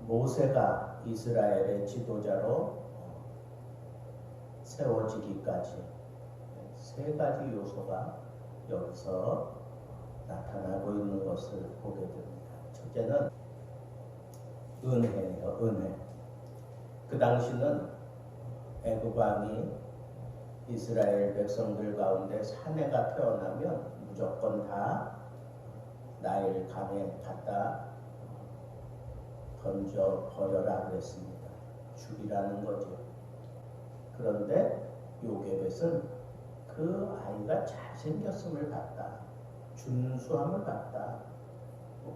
모세가 이스라엘의 지도자로 세워지기까지 세 가지 요소가 여기서 나타나고 있는 것을 보게 됩니다. 첫째는 은혜예요. 은혜. 그 당시는 애굽 왕이 이스라엘 백성들 가운데 사내가 태어나면 무조건 다 나일 강에 갖다 던져 버려라 그랬습니다. 죽이라는 거죠. 그런데 요게벳은 그 아이가 잘생겼음을 봤다, 준수함을 봤다,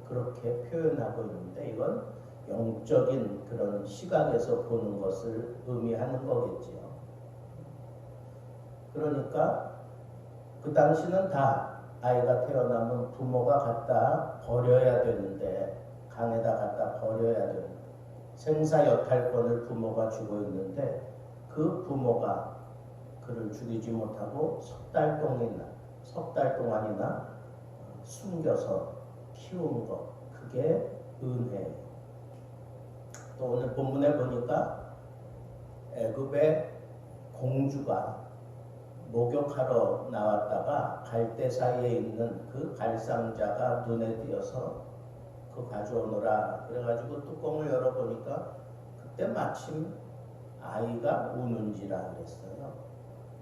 그렇게 표현하고 있는데 이건 영적인 그런 시각에서 보는 것을 의미하는 거겠지요. 그러니까 그 당시는 다 아이가 태어나면 부모가 갖다 버려야 되는데, 강에다 갖다 버려야 되는데, 생사 여탈권을 부모가 주고 있는데 그 부모가 그를 죽이지 못하고 석 달 동안이나 숨겨서 키운 것, 그게 은혜예요. 또 오늘 본문에 보니까 애굽의 공주가 목욕하러 나왔다가 갈대 사이에 있는 그 갈상자가 눈에 띄어서 그 가져오너라 그래가지고 뚜껑을 열어보니까 그때 마침 아이가 우는지라 그랬어요.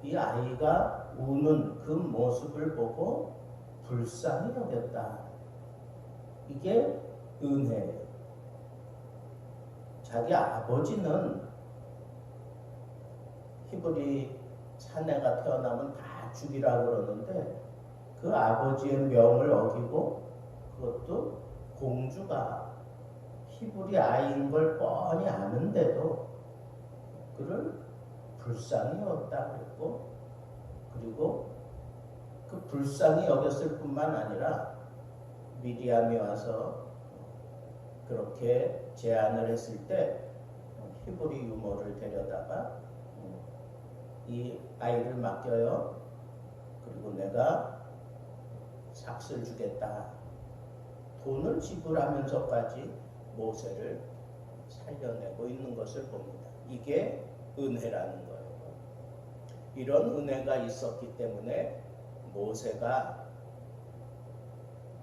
이 아이가 우는 그 모습을 보고 불쌍히 여겼다. 이게 은혜예요. 자기 아버지는 히브리 사내가 태어나면 다 죽이라 그러는데 그 아버지의 명을 어기고, 그것도 공주가 히브리 아이인 걸 뻔히 아는데도 그를 불쌍히 여겼다 그랬고, 그리고 그 불쌍히 여겼을 뿐만 아니라 미리암이 와서 그렇게 제안을 했을 때 히브리 유모를 데려다가 이 아이를 맡겨요. 그리고 내가 삭슬 주겠다. 돈을 지불하면서까지 모세를 살려내고 있는 것을 봅니다. 이게 은혜라는 거예요. 이런 은혜가 있었기 때문에 모세가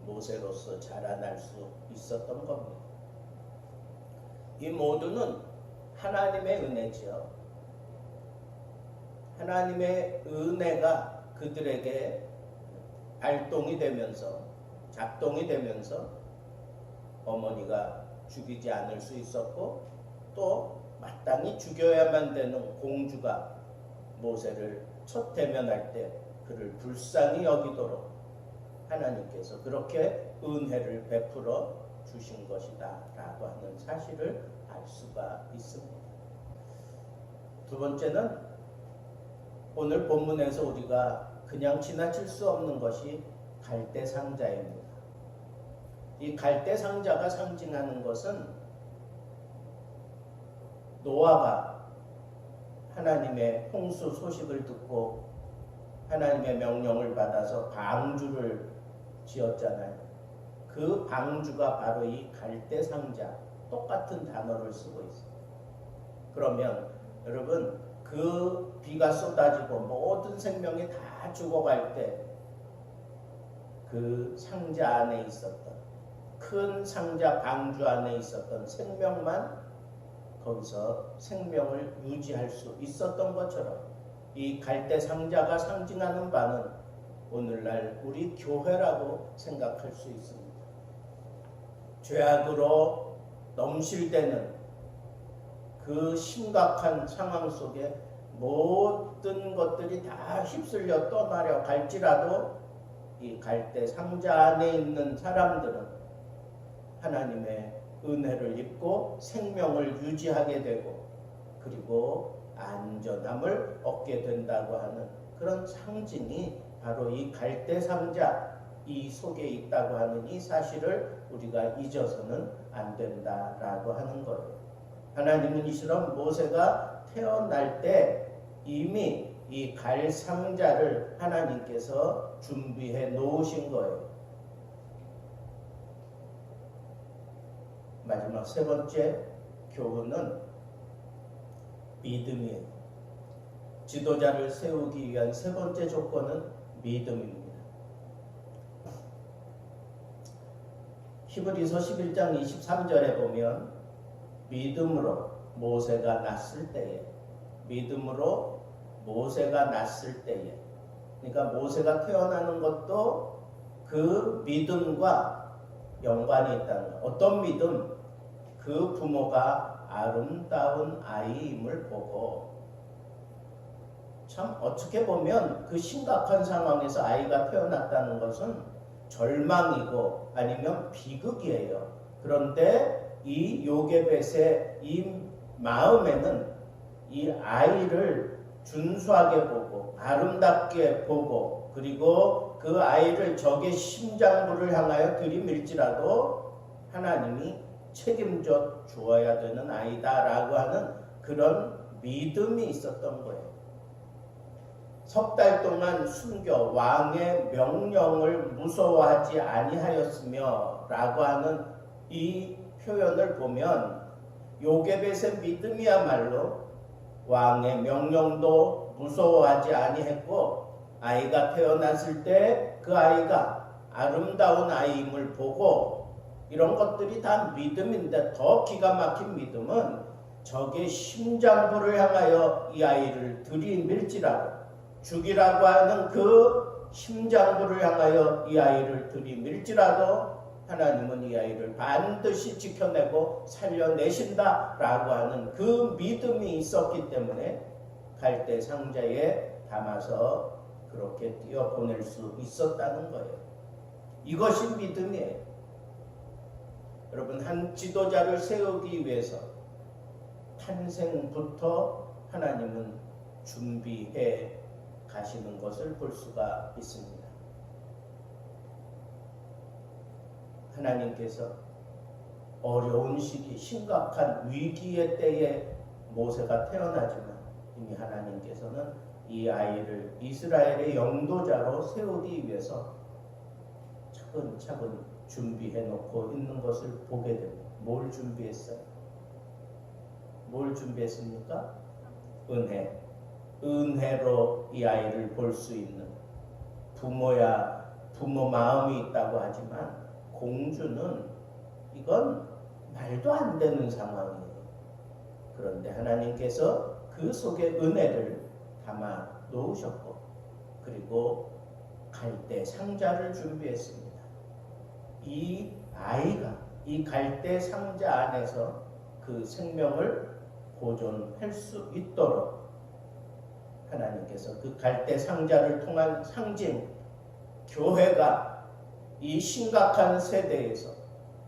모세로서 자라날 수 있었던 겁니다. 이 모두는 하나님의 은혜지요. 하나님의 은혜가 그들에게 발동이 되면서, 작동이 되면서 어머니가 죽이지 않을 수 있었고, 또 마땅히 죽여야만 되는 공주가 모세를 첫 대면할 때 그를 불쌍히 여기도록 하나님께서 그렇게 은혜를 베풀어 주신 것이다 라고 하는 사실을 알 수가 있습니다. 두 번째는 오늘 본문에서 우리가 그냥 지나칠 수 없는 것이 갈대 상자입니다. 이 갈대 상자가 상징하는 것은 노아가 하나님의 홍수 소식을 듣고 하나님의 명령을 받아서 방주를 지었잖아요. 그 방주가 바로 이 갈대 상자, 똑같은 단어를 쓰고 있습니다. 그러면 여러분, 그 비가 쏟아지고 모든 생명이 다 죽어갈 때 그 상자 안에 있었던, 큰 상자 방주 안에 있었던 생명만 거기서 생명을 유지할 수 있었던 것처럼 이 갈대 상자가 상징하는 바는 오늘날 우리 교회라고 생각할 수 있습니다. 죄악으로 넘실대는 그 심각한 상황 속에 모든 것들이 다 휩쓸려 떠나려 갈지라도 이 갈대 상자 안에 있는 사람들은 하나님의 은혜를 입고 생명을 유지하게 되고, 그리고 안전함을 얻게 된다고 하는 그런 상징이 바로 이 갈대 상자 이 속에 있다고 하는 이 사실을 우리가 잊어서는 안 된다라고 하는 거예요. 하나님은 이처럼 모세가 태어날 때 이미 이 갈 상자를 하나님께서 준비해 놓으신 거예요. 마지막 세 번째 교훈은 믿음이에요. 지도자를 세우기 위한 세 번째 조건은 믿음입니다. 히브리서 11장 23절에 보면 믿음으로 모세가 났을 때에, 믿음으로 모세가 났을 때에, 그러니까 모세가 태어나는 것도 그 믿음과 연관이 있다는 거예요. 어떤 믿음? 그 부모가 아름다운 아이임을 보고, 참 어떻게 보면 그 심각한 상황에서 아이가 태어났다는 것은 절망이고 아니면 비극이에요. 그런데 이 요게벳의 이 마음에는 이 아이를 준수하게 보고 아름답게 보고, 그리고 그 아이를 적의 심장부를 향하여 들이밀지라도 하나님이 책임져 주어야 되는 아이다라고 하는 그런 믿음이 있었던 거예요. 석 달 동안 숨겨 왕의 명령을 무서워하지 아니하였으며 라고 하는 이 표현을 보면 요게벳의 믿음이야말로 왕의 명령도 무서워하지 아니했고, 아이가 태어났을 때 그 아이가 아름다운 아이임을 보고, 이런 것들이 다 믿음인데 더 기가 막힌 믿음은 적의 심장부를 향하여 이 아이를 들이밀지라도, 죽이라고 하는 그 심장부를 향하여 이 아이를 들이밀지라도 하나님은 이 아이를 반드시 지켜내고 살려내신다라고 하는 그 믿음이 있었기 때문에 갈대 상자에 담아서 그렇게 띄어보낼 수 있었다는 거예요. 이것이 믿음이에요. 여러분, 한 지도자를 세우기 위해서 탄생부터 하나님은 준비해 가시는 것을 볼 수가 있습니다. 하나님께서 어려운 시기, 심각한 위기의 때에 모세가 태어나지만 이미 하나님께서는 이 아이를 이스라엘의 영도자로 세우기 위해서 차근차근 준비해 놓고 있는 것을 보게 됩니다. 뭘 준비했어요? 뭘 준비했습니까? 은혜. 은혜로 이 아이를 볼 수 있는, 부모 마음이 있다고 하지만 공주는 이건 말도 안 되는 상황이에요. 그런데 하나님께서 그 속에 은혜를 담아 놓으셨고, 그리고 갈대 상자를 준비했습니다. 이 아이가 이 갈대 상자 안에서 그 생명을 보존할 수 있도록 하나님께서 그 갈대 상자를 통한 상징, 교회가 이 심각한 세대에서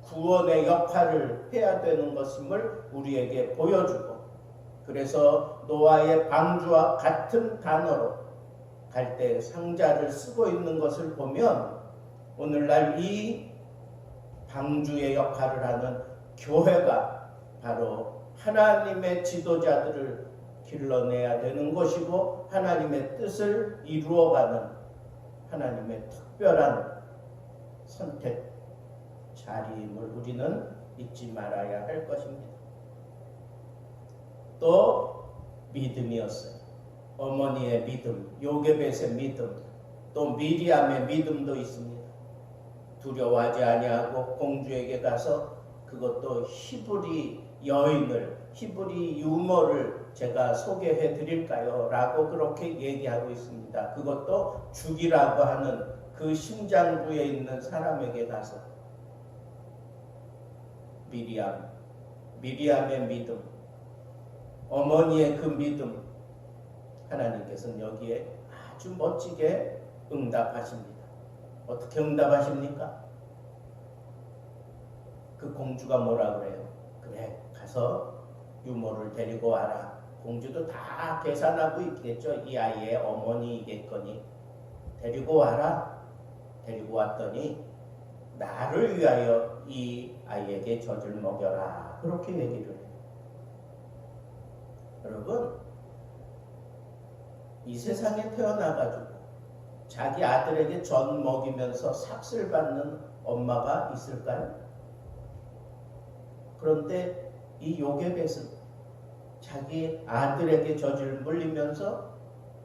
구원의 역할을 해야 되는 것임을 우리에게 보여주고, 그래서 노아의 방주와 같은 단어로 갈대 상자를 쓰고 있는 것을 보면 오늘날 이 방주의 역할을 하는 교회가 바로 하나님의 지도자들을 길러내야 되는 것이고, 하나님의 뜻을 이루어가는 하나님의 특별한 선택 자리임을 우리는 잊지 말아야 할 것입니다. 또 믿음이었어요. 어머니의 믿음, 요게벳의 믿음, 또 미리암의 믿음도 있습니다. 두려워하지 아니하고 공주에게 가서 그것도 히브리 여인을, 히브리 유모를 제가 소개해 드릴까요? 라고 그렇게 얘기하고 있습니다. 그것도 죽이라고 하는 그 심장부에 있는 사람에게 가서 미리암의 믿음, 어머니의 그 믿음, 하나님께서는 여기에 아주 멋지게 응답하십니다. 어떻게 응답하십니까? 그 공주가 뭐라 그래요? 그래, 가서 유모를 데리고 와라. 공주도 다 계산하고 있겠죠. 이 아이의 어머니이겠거니. 데리고 와라. 데리고 왔더니 나를 위하여 이 아이에게 젖을 먹여라. 그렇게 얘기를 해요. 여러분, 이 세상에 태어나가지고 자기 아들에게 젖 먹이면서 삭슬 받는 엄마가 있을까요? 그런데 이 요게벳은 자기 아들에게 젖을 물리면서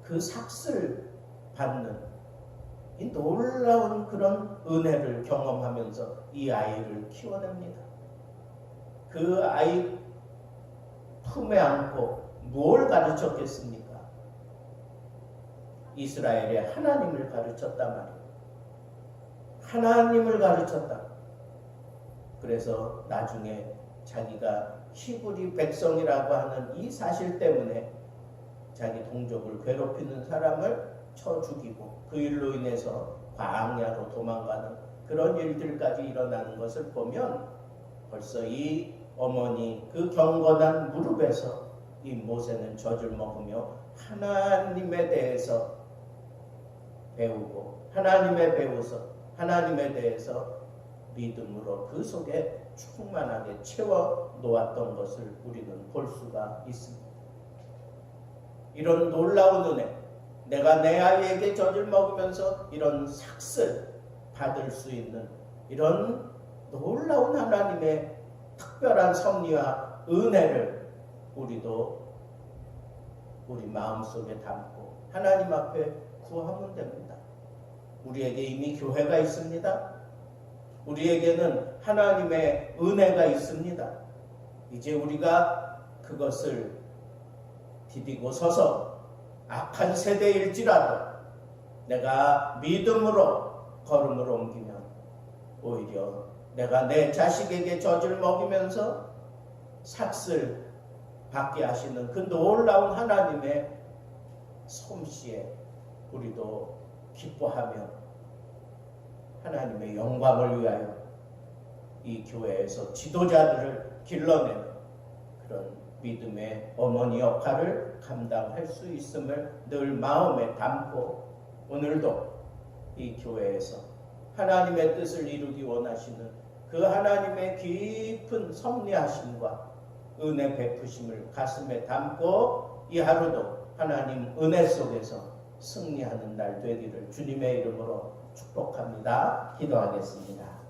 그 삭슬 받는 이 놀라운 그런 은혜를 경험하면서 이 아이를 키워냅니다. 그 아이 품에 안고 뭘 가르쳤겠습니까? 이스라엘의 하나님을 가르쳤단 말이에요. 하나님을 가르쳤다. 그래서 나중에 자기가 히브리 백성이라고 하는 이 사실 때문에 자기 동족을 괴롭히는 사람을 쳐 죽이고 그 일로 인해서 광야로 도망가는 그런 일들까지 일어나는 것을 보면 벌써 이 어머니 그 경건한 무릎에서 이 모세는 젖을 먹으며 하나님에 대해서 배우고 하나님에 대해서 믿음으로 그 속에 충만하게 채워 놓았던 것을 우리는 볼 수가 있습니다. 이런 놀라운 은혜, 내가 내 아이에게 젖을 먹으면서 이런 삭슬 받을 수 있는 이런 놀라운 하나님의 특별한 섭리와 은혜를 우리도 우리 마음속에 담고 하나님 앞에 구하면 됩니다. 우리에게 이미 교회가 있습니다. 우리에게는 하나님의 은혜가 있습니다. 이제 우리가 그것을 디디고 서서 악한 세대일지라도 내가 믿음으로 걸음을 옮기면 오히려 내가 내 자식에게 젖을 먹이면서 삭슬 받게 하시는 그 놀라운 하나님의 솜씨에 우리도 기뻐하며 하나님의 영광을 위하여 이 교회에서 지도자들을 길러내는 그런 믿음의 어머니 역할을 감당할 수 있음을 늘 마음에 담고 오늘도 이 교회에서 하나님의 뜻을 이루기 원하시는 그 하나님의 깊은 섭리하심과 은혜 베푸심을 가슴에 담고 이 하루도 하나님 은혜 속에서 승리하는 날 되기를 주님의 이름으로 축복합니다. 기도하겠습니다.